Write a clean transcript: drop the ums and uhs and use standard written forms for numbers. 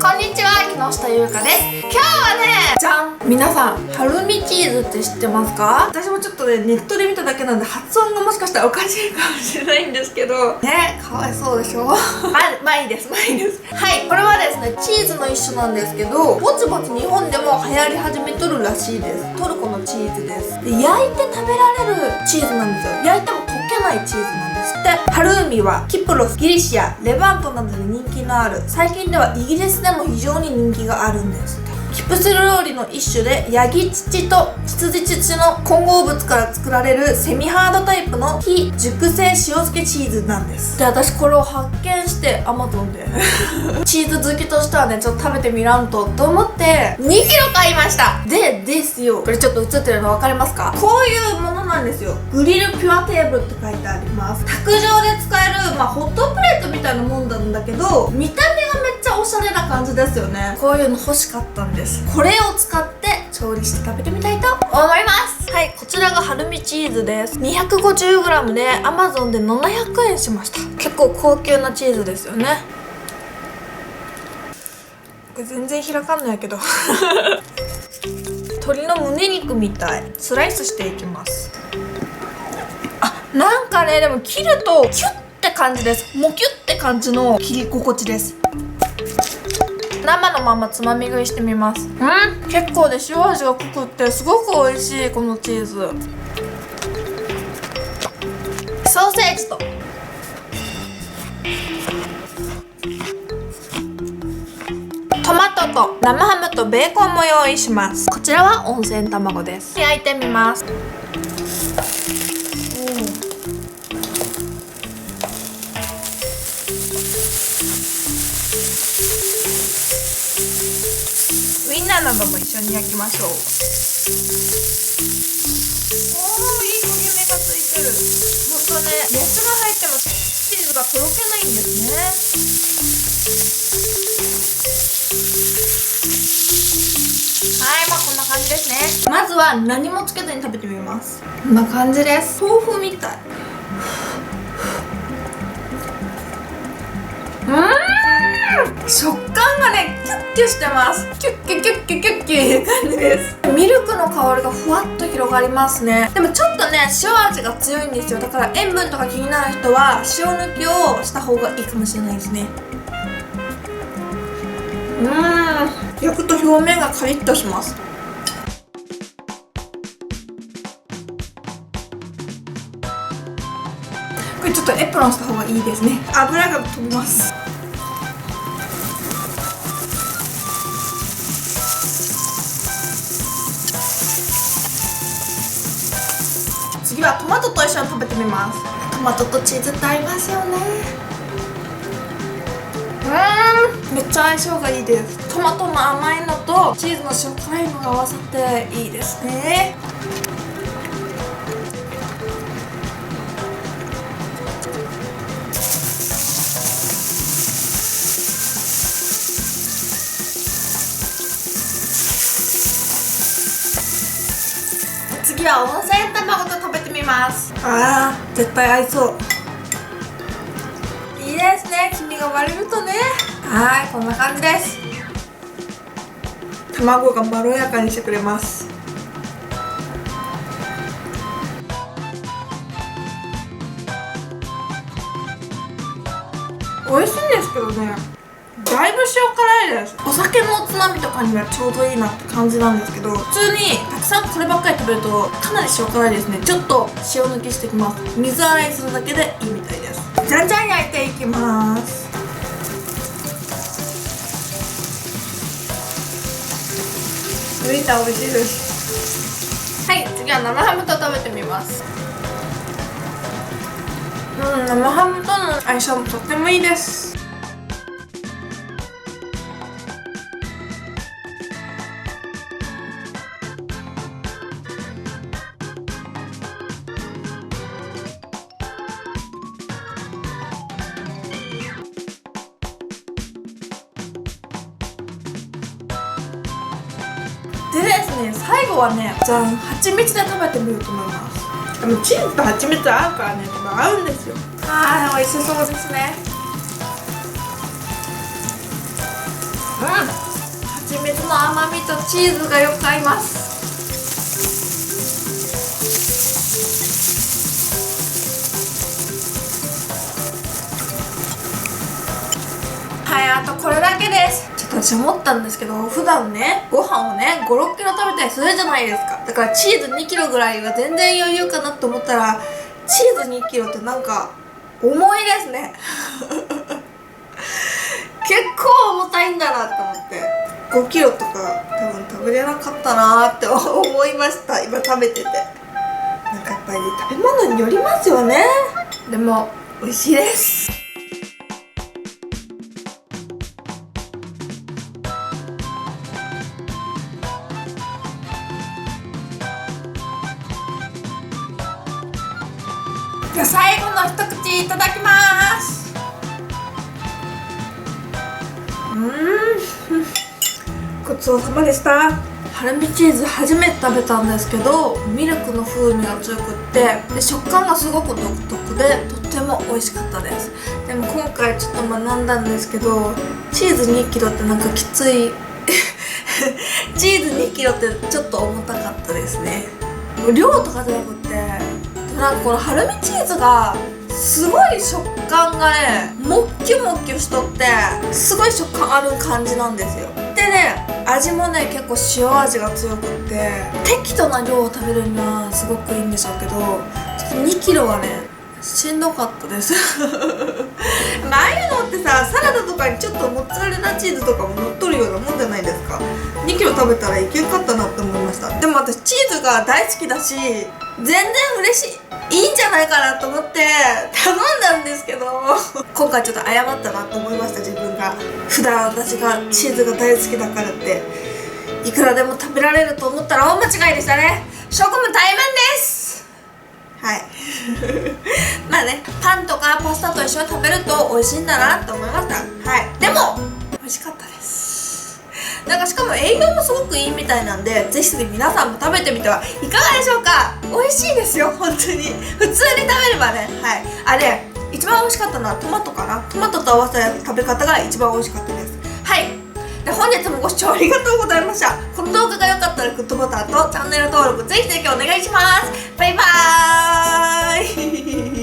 こんにちは、木下優香です。今日はね、じゃん、皆さん、ハルミチーズって知ってますか？私もちょっとね、ネットで見ただけなんで発音がもしかしたらおかしいかもしれないんですけどね、かわいそうでしょまあいいです。はい、これはですね、チーズの一種なんですけど、ぼちぼち日本でも流行り始めとるらしいです。トルコのチーズです。で、焼いて食べられるチーズなんですよ。焼いても溶けないチーズなんですって。ハルーミはキプロス、ギリシア、レバントなどで人気のある、最近ではイギリスでも非常に人気があるんですって。キプスル料理の一種で、ヤギ乳と羊乳の混合物から作られるセミハードタイプの非熟成塩漬けチーズなんです。で、私これを発見してAmazonでチーズ好きとしてはね、ちょっと食べてみらんと思って2キロ買いました。ですよ、これちょっと映ってるの分かりますか？こういうものなんですよ。グリルピュアテーブルって書いてあります。卓上で使える、ホットプレートみたいなもんなんだけど、見た目がめっちゃおしゃれな感じですよね。こういうの欲しかったんです。これを使って調理して食べてみたいと思います。はい、こちらがハルミチーズです。 250g で Amazon で700円しました。結構高級なチーズですよね。これ全然開かんのやけど鶏の胸肉みたい。スライスしていきます。なんかね、でも切るとキュッて感じです。もうキュッて感じの切り心地です。生のままつまみ食いしてみます。結構で塩味が濃くってすごく美味しい。このチーズ、ソーセージとトマトと生ハムとベーコンも用意します。こちらは温泉卵です。焼いてみます。ウインナーなども一緒に焼きましょう。いい焦げ目がついてる。ほんとね、熱が入ってもチーズがとろけないんですね。はい、こんな感じですね。まずは何もつけずに食べてみます。こんな感じです。豆腐みたい。食感がね、キュッキュしてます。キュッキュキュッキュキュッキュいう感じです。ミルクの香りがふわっと広がりますね。でもちょっとね、塩味が強いんですよ。だから塩分とか気になる人は塩抜きをした方がいいかもしれないですね。焼くと表面がカリッとします。これちょっとエプロンした方がいいですね。油が飛びます。次はトマトと一緒に食べてみます。トマトとチーズって合いますよね。めっちゃ相性がいいです。トマトの甘いのとチーズのしょっぱいのが合わさっていいですね。次は温泉卵と食べてみます。絶対合いそう。いいですね、黄身が割れるとね。こんな感じです。卵がまろやかにしてくれます。美味しいんですけどね、だいぶ塩辛いです。お酒のおつまみとかにはちょうどいいなって感じなんですけど、普通にたくさんこればっかり食べるとかなり塩辛いですね。ちょっと塩抜きしてきます。水洗いするだけでいいみたいです。じゃんじゃん焼いていきます。浮いた、美味しいです。はい、次は生ハムと食べてみます。生ハムとの相性もとってもいいです。でですね、最後はね、じゃん、蜂蜜で食べてみようと思います。でもチーズと蜂蜜合うからね、多分合うんですよ。美味しそうですね。蜂蜜の甘みとチーズがよく合います。はい、あとこれだけです。ちょっと私思ったんですけど、普段ねご飯をね5、6キロ食べたりするじゃないですか。だからチーズ2キロぐらいが全然余裕かなと思ったら、チーズ2キロってなんか重いですね結構重たいんだなと思って、5キロとか多分食べれなかったなーって思いました。今食べてて、なんかやっぱり食べ物によりますよね。でも美味しいです。じゃあ最後の一口いただきます。ごちそうさまでした。ハラミチーズ初めて食べたんですけど、ミルクの風味が強くってで食感がすごく独特でとっても美味しかったです。でも今回ちょっと学んだんですけど、チーズ2キロってなんかきついチーズ2キロってちょっと重たかったですね。量とかじゃなくってなんかこのハラミチーズがすごい食感がねもっきゅもっきゅしとってすごい食感ある感じなんですよ。でね、味もね結構塩味が強くって適度な量を食べるにはすごくいいんでしょうけど、ちょっと2キロはねしんどかったですああいうのってさ、サラダとかにちょっとモッツァレラチーズとかも乗っとるようなもんじゃないですか。2キロ食べたらいけんかったなって思いました。でも私チーズが大好きだし全然嬉しい、いいんじゃないかなと思って頼んだんですけど今回ちょっと謝ったなと思いました。自分が普段私がチーズが大好きだからっていくらでも食べられると思ったら大間違いでしたね。職務怠慢です。はいまあね、パンとかパスタと一緒に食べると美味しいんだなと思いました。はい、でも美味しかったです。なんかしかも栄養もすごくいいみたいなんで、ぜひ皆さんも食べてみてはいかがでしょうか。美味しいですよ、本当に普通に食べればね。はい、あれ一番美味しかったのはトマトかな。トマトと合わせた食べ方が一番美味しかったです。はい、で本日もご視聴ありがとうございました。この動画が良かったらグッドボタンとチャンネル登録ぜひぜひお願いします。バイバーイ